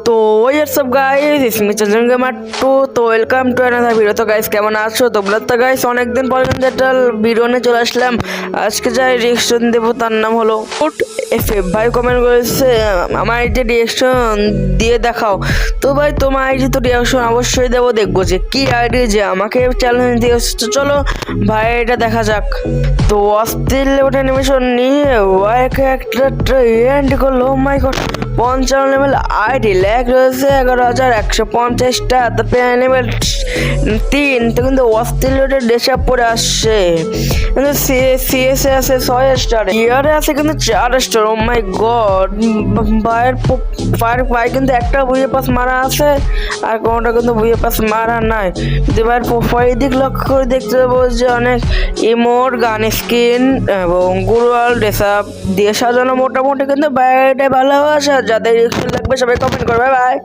তো WhatsApp guys, it's me Chanchal gamer 2। তো welcome to another video. তো guys কেমন আছো তোমরা? তো গাইস অনেকদিন পর কিন্তু একটা ভিডিও নিয়ে চলে আসলাম। আজকে যাই রিয়েকশন দেবো তার নাম হলো ফুট এফএফ। ভাই কমেন্ট করেছে আমার আইডি রিয়েকশন দিয়ে দেখাও। তো ভাই তোমার আইডি তো রিয়েকশন অবশ্যই দেবো, দেখবো যে কি আইডি যে আমাকে চ্যালেঞ্জ দিয়ে এসেছে। চলো ভাই এটা দেখা যাক। তো অস্থির লেভেল অ্যানিমেশন নিয়ে ওয়াইকে একটা ইভেন্ট করলো। মাই গড, 55 লেভেল আইডি ল্যাগ রয়েছে 11,150টা। তারপরে লেভেল 3 তো কিন্তু অস্থির লেভেলের ডেসআপ পরে আসছে। কিন্তু সিএসএ আছে 6 স্টার, ইয়ারে আছে কিন্তু 4 স্টার। ও মাই গড, ভাই কিন্তু একটা বুয়ে পাস মারা আছে আর কোনোটা কিন্তু বুয়ে পাস মারা নাই। যদি ভাইয়ের প্রোফাইল দিক লক্ষ্য করে দেখতে পাবো যে অনেক ইমোট, গান স্কিন এবং গুরুয়াল ড্রেসআপ দিয়ে সাজানো। মোটামুটি কিন্তু বাইরেটা ভালো আছে। যাদের রিয়েকশন লাগবে সবাই কমেন্ট করবে। বাই।